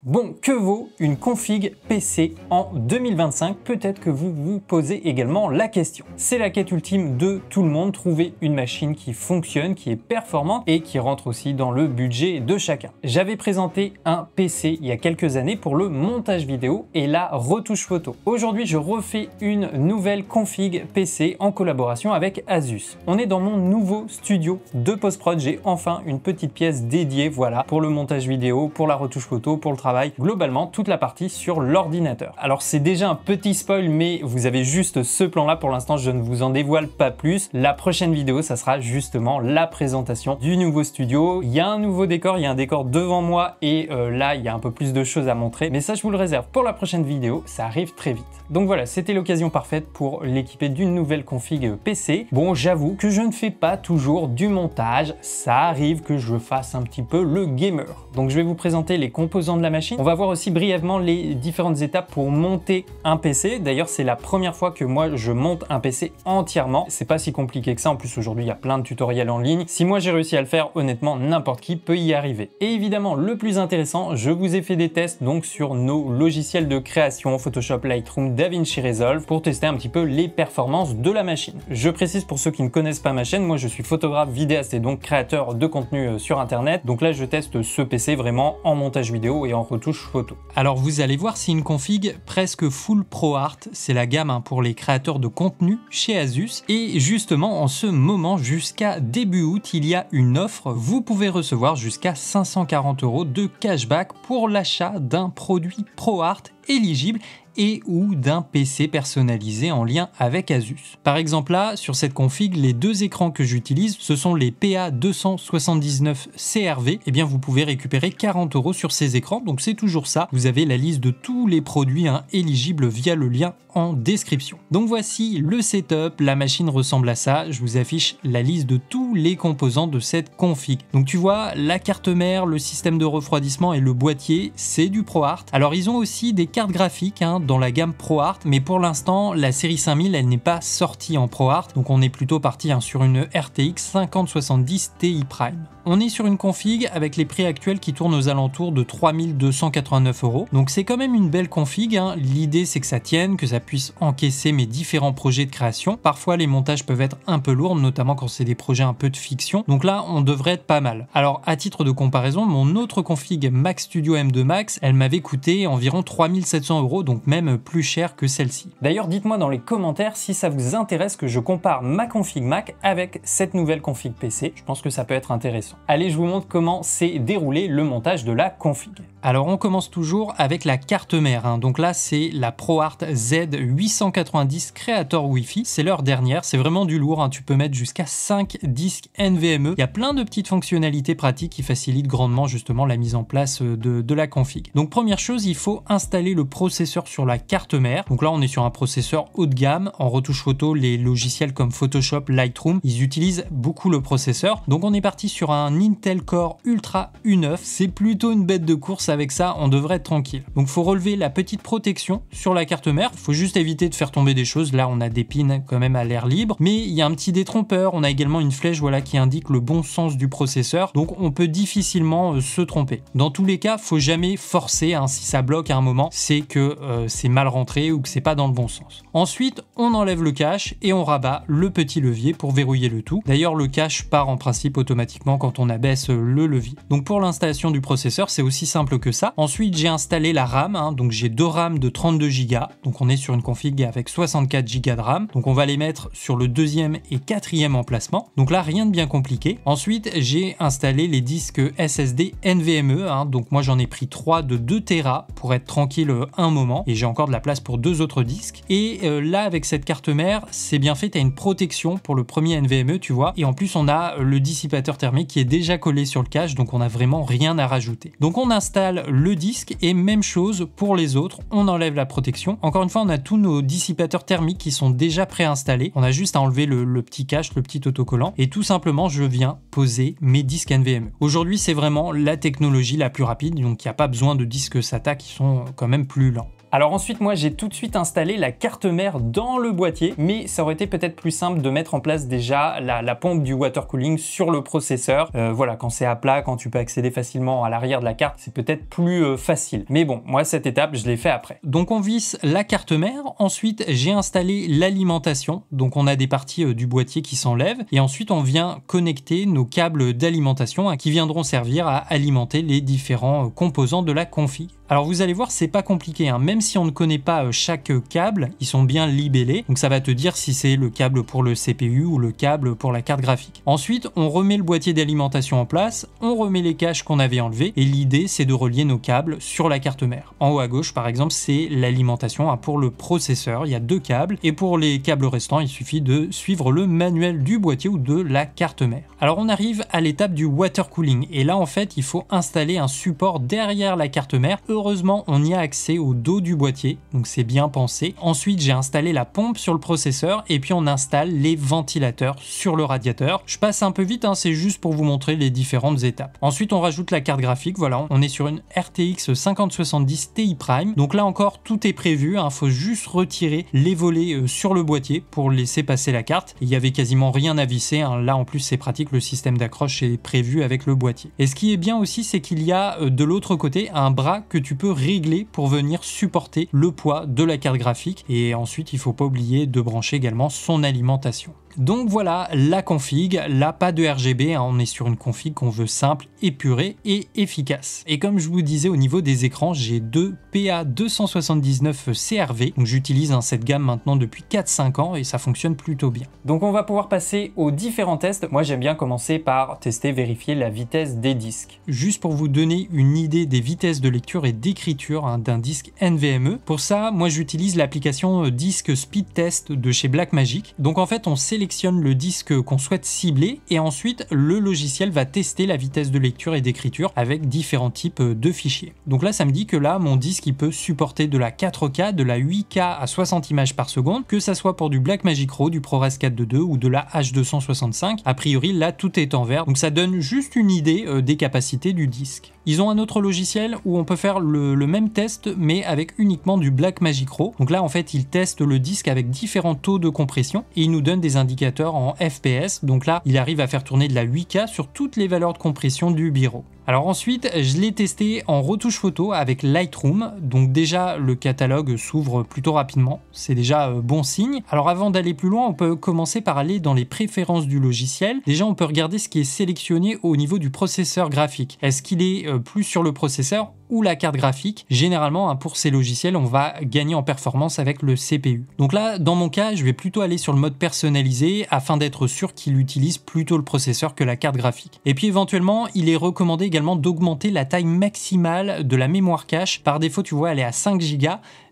Bon, que vaut une config PC en 2025? Peut-être que vous vous posez également la question. C'est la quête ultime de tout le monde, trouver une machine qui fonctionne, qui est performante et qui rentre aussi dans le budget de chacun. J'avais présenté un PC il y a quelques années pour le montage vidéo et la retouche photo. Aujourd'hui, je refais une nouvelle config PC en collaboration avec Asus. On est dans mon nouveau studio de post-prod. J'ai enfin une petite pièce dédiée, voilà, pour le montage vidéo, pour la retouche photo, pour le travail, globalement toute la partie sur l'ordinateur. Alors c'est déjà un petit spoil, mais vous avez juste ce plan là pour l'instant, je ne vous en dévoile pas plus. La prochaine vidéo, ça sera justement la présentation du nouveau studio. Il y a un nouveau décor, il y a un décor devant moi et là il y a un peu plus de choses à montrer, mais ça je vous le réserve pour la prochaine vidéo, ça arrive très vite. Donc voilà, c'était l'occasion parfaite pour l'équiper d'une nouvelle config PC. Bon, j'avoue que je ne fais pas toujours du montage, ça arrive que je fasse un petit peu le gamer. Donc je vais vous présenter les composants de la machine. On va voir aussi brièvement les différentes étapes pour monter un PC. D'ailleurs, c'est la première fois que moi je monte un PC entièrement. C'est pas si compliqué que ça. En plus, aujourd'hui, il y a plein de tutoriels en ligne. Si moi j'ai réussi à le faire, honnêtement, n'importe qui peut y arriver. Et évidemment, le plus intéressant, je vous ai fait des tests donc sur nos logiciels de création, Photoshop, Lightroom, DaVinci Resolve, pour tester un petit peu les performances de la machine. Je précise pour ceux qui ne connaissent pas ma chaîne, moi je suis photographe, vidéaste et donc créateur de contenu sur Internet. Donc là, je teste ce PC vraiment en montage vidéo et en retouche photo. Alors vous allez voir, c'est une config presque full ProArt, c'est la gamme pour les créateurs de contenu chez Asus. Et justement, en ce moment, jusqu'à début août, il y a une offre. Vous pouvez recevoir jusqu'à 540 € de cashback pour l'achat d'un produit ProArt éligible et ou d'un PC personnalisé en lien avec Asus. Par exemple là, sur cette config, les deux écrans que j'utilise, ce sont les PA279 CRV. Et bien vous pouvez récupérer 40 € sur ces écrans, donc c'est toujours ça. Vous avez la liste de tous les produits éligibles via le lien en description. Donc voici le setup, la machine ressemble à ça. Je vous affiche la liste de tous les composants de cette config. Donc tu vois, la carte mère, le système de refroidissement et le boîtier, c'est du ProArt. Alors ils ont aussi des cartes graphiques dans la gamme ProArt, mais pour l'instant la série 5000 elle n'est pas sortie en ProArt, donc on est plutôt parti sur une RTX 5070 Ti Prime. On est sur une config avec les prix actuels qui tournent aux alentours de 3289 €. Donc c'est quand même une belle config. L'idée c'est que ça tienne, que ça puisse encaisser mes différents projets de création. Parfois les montages peuvent être un peu lourds, notamment quand c'est des projets un peu de fiction. Donc là on devrait être pas mal. Alors à titre de comparaison, mon autre config Mac Studio M2 Max, elle m'avait coûté environ 3700 €, donc même plus cher que celle-ci. D'ailleurs dites-moi dans les commentaires si ça vous intéresse que je compare ma config Mac avec cette nouvelle config PC. Je pense que ça peut être intéressant. Allez, je vous montre comment s'est déroulé le montage de la config. Alors on commence toujours avec la carte mère. Donc là c'est la ProArt Z890 Creator Wi-Fi. C'est leur dernière, c'est vraiment du lourd. Tu peux mettre jusqu'à 5 disques NVMe. Il y a plein de petites fonctionnalités pratiques qui facilitent grandement justement la mise en place de la config. Donc première chose, il faut installer le processeur sur la carte mère. Donc là on est sur un processeur haut de gamme. En retouche photo, les logiciels comme Photoshop, Lightroom, ils utilisent beaucoup le processeur. Donc on est parti sur un Intel Core Ultra U9. C'est plutôt une bête de course, avec ça on devrait être tranquille. Donc il faut relever la petite protection sur la carte mère. Il faut juste éviter de faire tomber des choses. Là on a des pins quand même à l'air libre, mais il y a un petit détrompeur. On a également une flèche qui indique le bon sens du processeur. Donc on peut difficilement se tromper. Dans tous les cas, faut jamais forcer. Si ça bloque à un moment, c'est que c'est mal rentré ou que c'est pas dans le bon sens. Ensuite, on enlève le cache et on rabat le petit levier pour verrouiller le tout. D'ailleurs, le cache part en principe automatiquement quand on abaisse le levier. Donc pour l'installation du processeur, c'est aussi simple que ça. Ensuite, j'ai installé la RAM. Donc j'ai deux RAM de 32 Go. Donc on est sur une config avec 64 Go de RAM. Donc on va les mettre sur le deuxième et quatrième emplacement. Donc là, rien de bien compliqué. Ensuite, j'ai installé les disques SSD NVMe. Donc moi, j'en ai pris 3 de 2 Tera pour être tranquille un moment. Et j'ai encore de la place pour 2 autres disques. Et là, avec cette carte mère, c'est bien fait. Tu as une protection pour le premier NVMe, tu vois. Et en plus, on a le dissipateur thermique qui est déjà collé sur le cache. Donc on n'a vraiment rien à rajouter. Donc on installe le disque et même chose pour les autres. On enlève la protection. Encore une fois, on a tous nos dissipateurs thermiques qui sont déjà préinstallés. On a juste à enlever le petit cache, le petit autocollant. Et tout simplement, je viens poser mes disques NVMe. Aujourd'hui, c'est vraiment la technologie la plus rapide. Donc il n'y a pas besoin de disques SATA qui sont quand même plus lents. Alors ensuite, moi j'ai tout de suite installé la carte mère dans le boîtier, mais ça aurait été peut-être plus simple de mettre en place déjà la pompe du water cooling sur le processeur. Voilà, quand c'est à plat, quand tu peux accéder facilement à l'arrière de la carte, c'est peut-être plus facile. Mais bon, moi cette étape, je l'ai fait après. Donc on visse la carte mère, ensuite j'ai installé l'alimentation, donc on a des parties du boîtier qui s'enlèvent, et ensuite on vient connecter nos câbles d'alimentation qui viendront servir à alimenter les différents composants de la config. Alors vous allez voir, c'est pas compliqué, hein. Même si on ne connaît pas chaque câble, ils sont bien libellés, donc ça va te dire si c'est le câble pour le CPU ou le câble pour la carte graphique. Ensuite, on remet le boîtier d'alimentation en place, on remet les caches qu'on avait enlevées, et l'idée c'est de relier nos câbles sur la carte mère. En haut à gauche par exemple, c'est l'alimentation pour le processeur, il y a 2 câbles, et pour les câbles restants, il suffit de suivre le manuel du boîtier ou de la carte mère. Alors on arrive à l'étape du water cooling, et là en fait il faut installer un support derrière la carte mère. Heureusement, on y a accès au dos du boîtier, donc c'est bien pensé. Ensuite, j'ai installé la pompe sur le processeur et puis on installe les ventilateurs sur le radiateur. Je passe un peu vite, hein, c'est juste pour vous montrer les différentes étapes. Ensuite, on rajoute la carte graphique. Voilà, on est sur une RTX 5070 Ti Prime. Donc là encore, tout est prévu. Il faut juste retirer les volets sur le boîtier pour laisser passer la carte. Il n'y avait quasiment rien à visser, hein. Là, en plus, c'est pratique. Le système d'accroche est prévu avec le boîtier. Et ce qui est bien aussi, c'est qu'il y a de l'autre côté un bras que tu peux régler pour venir supporter le poids de la carte graphique, et ensuite il faut pas oublier de brancher également son alimentation. Donc voilà la config, là pas de RGB, hein, on est sur une config qu'on veut simple, épurée et efficace. Et comme je vous disais, au niveau des écrans, j'ai 2 PA279 CRV, donc j'utilise cette gamme maintenant depuis 4-5 ans et ça fonctionne plutôt bien. Donc on va pouvoir passer aux différents tests. Moi j'aime bien commencer par tester, vérifier la vitesse des disques. Juste pour vous donner une idée des vitesses de lecture et d'écriture d'un disque NVMe, pour ça moi j'utilise l'application Disk Speed Test de chez Blackmagic. Donc en fait on sélectionne le disque qu'on souhaite cibler et ensuite le logiciel va tester la vitesse de lecture et d'écriture avec différents types de fichiers. Donc là ça me dit que là mon disque il peut supporter de la 4K, de la 8K à 60 images par seconde, que ça soit pour du Blackmagic Raw, du ProRes 422 ou de la H265. A priori là tout est en vert, donc ça donne juste une idée des capacités du disque. Ils ont un autre logiciel où on peut faire le même test mais avec uniquement du Blackmagic Raw. Donc là en fait ils testent le disque avec différents taux de compression et ils nous donnent des indicateurs en FPS. Donc là il arrive à faire tourner de la 8K sur toutes les valeurs de compression du bureau. Alors ensuite, je l'ai testé en retouche photo avec Lightroom, donc déjà le catalogue s'ouvre plutôt rapidement, c'est déjà bon signe. Alors avant d'aller plus loin, on peut commencer par aller dans les préférences du logiciel. Déjà on peut regarder ce qui est sélectionné au niveau du processeur graphique. Est-ce qu'il est plus sur le processeur ou la carte graphique? Généralement, pour ces logiciels, on va gagner en performance avec le CPU. Donc là, dans mon cas, je vais plutôt aller sur le mode personnalisé afin d'être sûr qu'il utilise plutôt le processeur que la carte graphique. Et puis éventuellement, il est recommandé également d'augmenter la taille maximale de la mémoire cache. Par défaut, tu vois, elle est à 5 Go.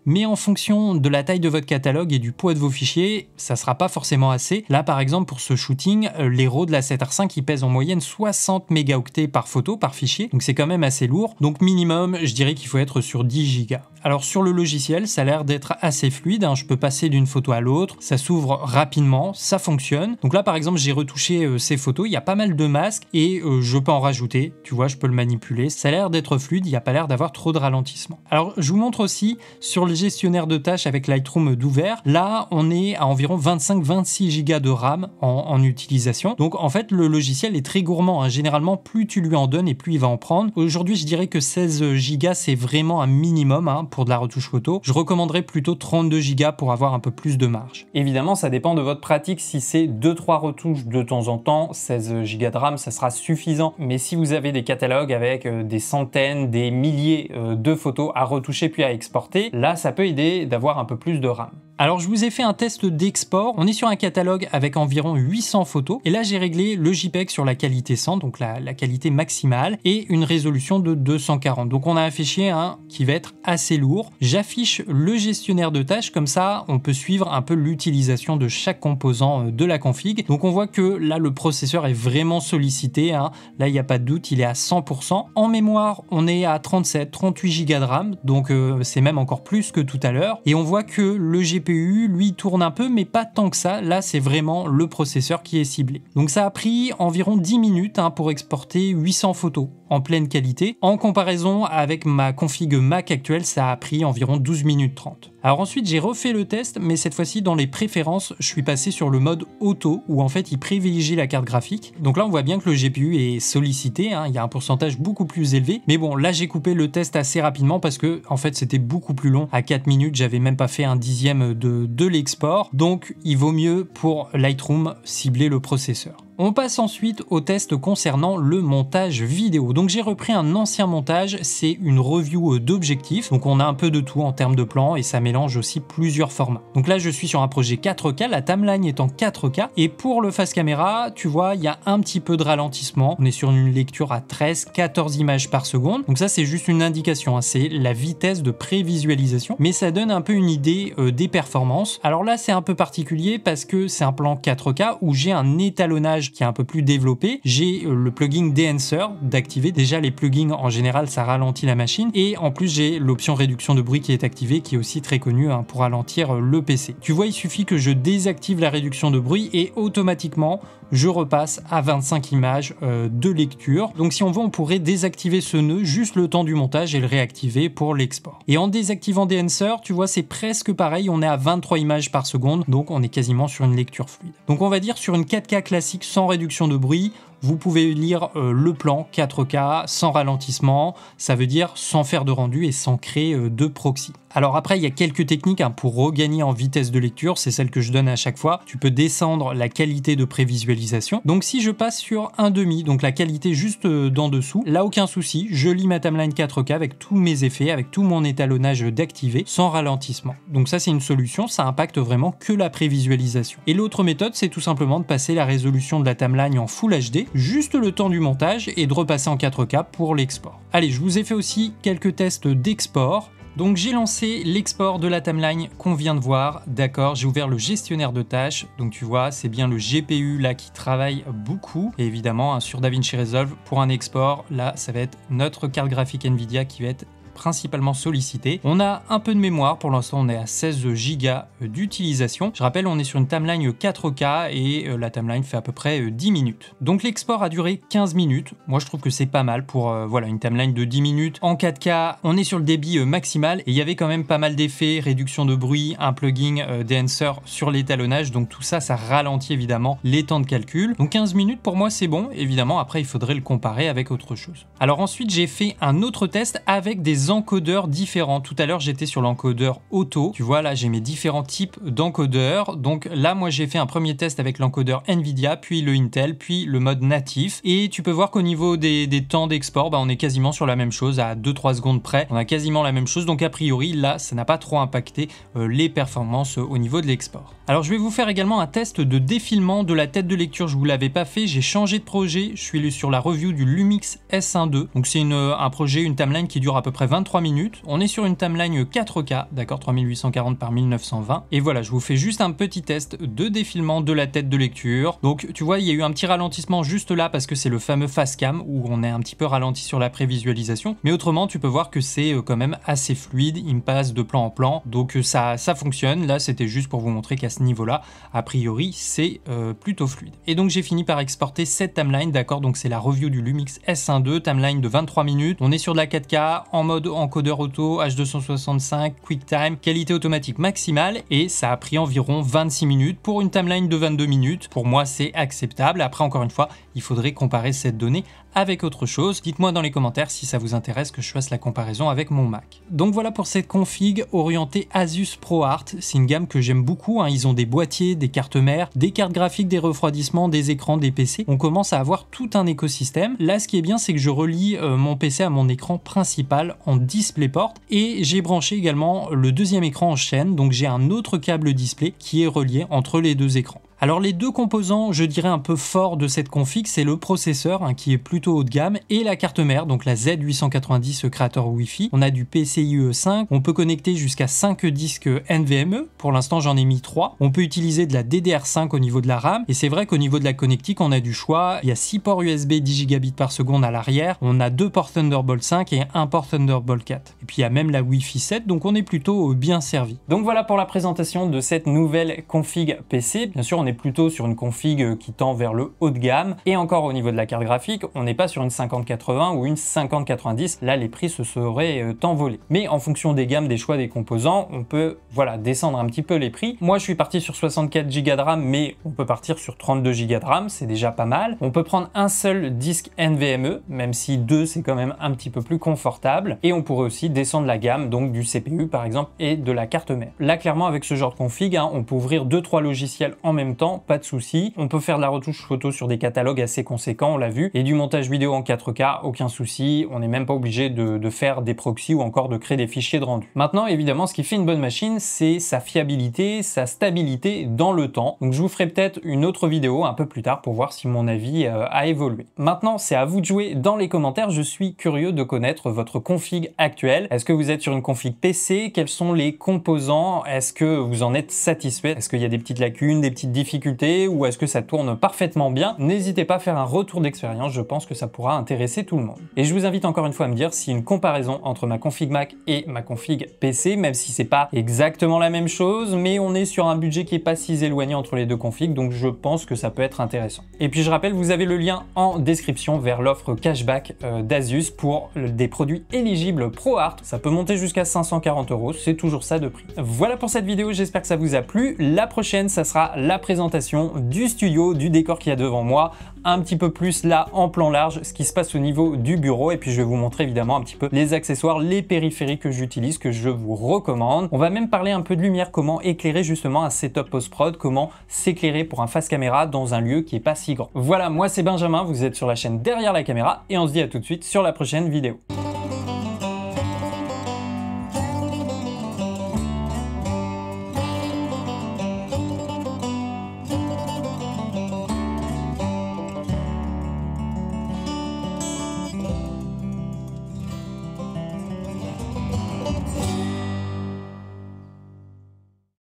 Mais en fonction de la taille de votre catalogue et du poids de vos fichiers, ça sera pas forcément assez. Là, par exemple, pour ce shooting, les RAW de la 7R5, ils pèsent en moyenne 60 mégaoctets par photo, par fichier. Donc c'est quand même assez lourd. Donc minimum, je dirais qu'il faut être sur 10 Go. Alors sur le logiciel, ça a l'air d'être assez fluide. Je peux passer d'une photo à l'autre. Ça s'ouvre rapidement, ça fonctionne. Donc là, par exemple, j'ai retouché ces photos. Il y a pas mal de masques et je peux en rajouter. Tu vois, je peux le manipuler. Ça a l'air d'être fluide. Il n'y a pas l'air d'avoir trop de ralentissement. Alors, je vous montre aussi sur le gestionnaire de tâches avec Lightroom d'ouvert. Là, on est à environ 25-26 Go de RAM en utilisation. Donc, en fait, le logiciel est très gourmand. Généralement, plus tu lui en donnes et plus il va en prendre. Aujourd'hui, je dirais que 16 Go, c'est vraiment un minimum pour de la retouche photo. Je recommanderais plutôt 32 Go pour avoir un peu plus de marge. Évidemment, ça dépend de votre pratique. Si c'est 2-3 retouches de temps en temps, 16 Go de RAM, ça sera suffisant. Mais si vous avez des catalogues avec des centaines, des milliers de photos à retoucher puis à exporter, là, ça peut aider d'avoir un peu plus de RAM. Alors je vous ai fait un test d'export, on est sur un catalogue avec environ 800 photos et là j'ai réglé le JPEG sur la qualité 100, donc la qualité maximale et une résolution de 240. Donc on a un fichier qui va être assez lourd. J'affiche le gestionnaire de tâches, comme ça on peut suivre un peu l'utilisation de chaque composant de la config. Donc on voit que là le processeur est vraiment sollicité, là il n'y a pas de doute, il est à 100%. En mémoire on est à 37-38 Go de RAM, donc c'est même encore plus que tout à l'heure et on voit que le GPU GPU, lui, tourne un peu, mais pas tant que ça. Là, c'est vraiment le processeur qui est ciblé. Donc ça a pris environ 10 minutes pour exporter 800 photos en pleine qualité. En comparaison avec ma config Mac actuelle, ça a pris environ 12 minutes 30. Alors ensuite, j'ai refait le test, mais cette fois-ci, dans les préférences, je suis passé sur le mode auto, où en fait, il privilégie la carte graphique. Donc là, on voit bien que le GPU est sollicité, il y a un pourcentage beaucoup plus élevé. Mais bon, là, j'ai coupé le test assez rapidement parce que, en fait, c'était beaucoup plus long. À 4 minutes, j'avais même pas fait un dixième de l'export. Donc, il vaut mieux pour Lightroom cibler le processeur. On passe ensuite au test concernant le montage vidéo. Donc j'ai repris un ancien montage, c'est une review d'objectifs. Donc on a un peu de tout en termes de plans et ça mélange aussi plusieurs formats. Donc là je suis sur un projet 4K, la timeline est en 4K. Et pour le face caméra, tu vois, il y a un petit peu de ralentissement. On est sur une lecture à 13-14 images par seconde. Donc ça c'est juste une indication, c'est la vitesse de prévisualisation. Mais ça donne un peu une idée des performances. Alors là c'est un peu particulier parce que c'est un plan 4K où j'ai un étalonnage qui est un peu plus développé. J'ai le plugin Dehancer d'activer. Déjà les plugins en général ça ralentit la machine et en plus j'ai l'option réduction de bruit qui est activée qui est aussi très connue pour ralentir le PC. Tu vois, il suffit que je désactive la réduction de bruit et automatiquement je repasse à 25 images de lecture. Donc si on veut, on pourrait désactiver ce nœud juste le temps du montage et le réactiver pour l'export. Et en désactivant Dehancer, tu vois, c'est presque pareil, on est à 23 images par seconde, donc on est quasiment sur une lecture fluide. Donc on va dire sur une 4K classique sans réduction de bruit, vous pouvez lire le plan 4K sans ralentissement, ça veut dire sans faire de rendu et sans créer de proxy. Alors après, il y a quelques techniques pour regagner en vitesse de lecture, c'est celle que je donne à chaque fois. Tu peux descendre la qualité de prévisualisation. Donc si je passe sur 1,5, donc la qualité juste d'en dessous, là aucun souci, je lis ma timeline 4K avec tous mes effets, avec tout mon étalonnage d'activé, sans ralentissement. Donc ça c'est une solution, ça impacte vraiment que la prévisualisation. Et l'autre méthode, c'est tout simplement de passer la résolution de la timeline en Full HD, juste le temps du montage et de repasser en 4K pour l'export. Allez, je vous ai fait aussi quelques tests d'export. Donc j'ai lancé l'export de la timeline qu'on vient de voir, d'accord, j'ai ouvert le gestionnaire de tâches, donc tu vois c'est bien le GPU là qui travaille beaucoup, et évidemment sur DaVinci Resolve pour un export, là ça va être notre carte graphique Nvidia qui va être principalement sollicité. On a un peu de mémoire, pour l'instant on est à 16 Go d'utilisation. Je rappelle, on est sur une timeline 4K et la timeline fait à peu près 10 minutes. Donc l'export a duré 15 minutes. Moi je trouve que c'est pas mal pour voilà, une timeline de 10 minutes en 4K. On est sur le débit maximal et il y avait quand même pas mal d'effets, réduction de bruit, un plugin Dehancer sur l'étalonnage. Donc tout ça, ça ralentit évidemment les temps de calcul. Donc 15 minutes pour moi c'est bon. Évidemment après il faudrait le comparer avec autre chose. Alors ensuite j'ai fait un autre test avec des encodeurs différents. Tout à l'heure j'étais sur l'encodeur auto, tu vois là j'ai mes différents types d'encodeurs. Donc là moi j'ai fait un premier test avec l'encodeur Nvidia, puis le Intel, puis le mode natif, et tu peux voir qu'au niveau des temps d'export, on est quasiment sur la même chose, à 2-3 secondes près, on a quasiment la même chose, donc a priori là ça n'a pas trop impacté les performances au niveau de l'export. Alors je vais vous faire également un test de défilement de la tête de lecture, je vous l'avais pas fait, j'ai changé de projet, je suis sur la review du Lumix S1.2, donc c'est un projet, une timeline qui dure à peu près 23 minutes. On est sur une timeline 4K, d'accord, 3840 par 1920. Et voilà, je vous fais juste un petit test de défilement de la tête de lecture. Donc, tu vois, il y a eu un petit ralentissement juste là parce que c'est le fameux face cam où on est un petit peu ralenti sur la prévisualisation. Mais autrement, tu peux voir que c'est quand même assez fluide. Il me passe de plan en plan. Donc, ça fonctionne. Là, c'était juste pour vous montrer qu'à ce niveau-là, a priori, c'est plutôt fluide. Et donc, j'ai fini par exporter cette timeline, d'accord. Donc, c'est la review du Lumix S1.2, timeline de 23 minutes. On est sur de la 4K en mode encodeur auto, H265, QuickTime, qualité automatique maximale, et ça a pris environ 26 minutes pour une timeline de 22 minutes. Pour moi, c'est acceptable. Après, encore une fois, il faudrait comparer cette donnée avec autre chose. Dites-moi dans les commentaires si ça vous intéresse que je fasse la comparaison avec mon Mac. Donc voilà pour cette config orientée Asus ProArt. C'est une gamme que j'aime beaucoup. Ils ont des boîtiers, des cartes mères, des cartes graphiques, des refroidissements, des écrans, des PC. On commence à avoir tout un écosystème. Là, ce qui est bien, c'est que je relie mon PC à mon écran principal en DisplayPort et j'ai branché également le deuxième écran en chaîne. Donc j'ai un autre câble display qui est relié entre les deux écrans. Alors les deux composants, je dirais un peu forts de cette config, c'est le processeur qui est plutôt haut de gamme et la carte mère, donc la Z890 créateur Wi-Fi. On a du PCIe 5, on peut connecter jusqu'à 5 disques NVMe, pour l'instant j'en ai mis 3. On peut utiliser de la DDR5 au niveau de la RAM et c'est vrai qu'au niveau de la connectique on a du choix. Il y a 6 ports USB 10 gigabits par seconde à l'arrière, on a 2 ports Thunderbolt 5 et un port Thunderbolt 4. Et puis il y a même la Wi-Fi 7, donc on est plutôt bien servi. Donc voilà pour la présentation de cette nouvelle config PC. Bien sûr on est plutôt sur une config qui tend vers le haut de gamme et encore au niveau de la carte graphique on n'est pas sur une 5080 ou une 5090, là les prix se seraient envolés. Mais en fonction des gammes, des choix des composants, on peut voilà descendre un petit peu les prix. Moi je suis parti sur 64 Go de RAM, mais on peut partir sur 32 Go de RAM, c'est déjà pas mal. On peut prendre un seul disque NVMe, même si 2 c'est quand même un petit peu plus confortable, et on pourrait aussi descendre la gamme donc du CPU par exemple et de la carte mère. Là clairement avec ce genre de config, on peut ouvrir 2-3 logiciels en même temps, pas de souci. On peut faire de la retouche photo sur des catalogues assez conséquents, on l'a vu, et du montage vidéo en 4K, aucun souci. On n'est même pas obligé de faire des proxys ou encore de créer des fichiers de rendu. Maintenant évidemment ce qui fait une bonne machine, c'est sa fiabilité, sa stabilité dans le temps. Donc je vous ferai peut-être une autre vidéo un peu plus tard pour voir si mon avis a évolué. Maintenant c'est à vous de jouer dans les commentaires, je suis curieux de connaître votre config actuelle. Est-ce que vous êtes sur une config PC? Quels sont les composants? Est-ce que vous en êtes satisfait? Est-ce qu'il y a des petites lacunes, des petites difficultés, ou est-ce que ça tourne parfaitement bien? N'hésitez pas à faire un retour d'expérience, je pense que ça pourra intéresser tout le monde. Et je vous invite encore une fois à me dire si une comparaison entre ma config Mac et ma config PC, même si c'est pas exactement la même chose, mais on est sur un budget qui est pas si éloigné entre les deux configs, donc je pense que ça peut être intéressant. Et puis je rappelle, vous avez le lien en description vers l'offre cashback d'Asus pour des produits éligibles ProArt. Ça peut monter jusqu'à 540 €, c'est toujours ça de prix. Voilà pour cette vidéo, j'espère que ça vous a plu. La prochaine, ça sera la présentation du studio, du décor qu'il y a devant moi, un petit peu plus là en plan large, ce qui se passe au niveau du bureau, et puis je vais vous montrer évidemment un petit peu les accessoires, les périphériques que j'utilise, que je vous recommande. On va même parler un peu de lumière, comment éclairer justement un setup post-prod, comment s'éclairer pour un face caméra dans un lieu qui est pas si grand. Voilà, moi c'est Benjamin, vous êtes sur la chaîne Derrière la caméra, et on se dit à tout de suite sur la prochaine vidéo.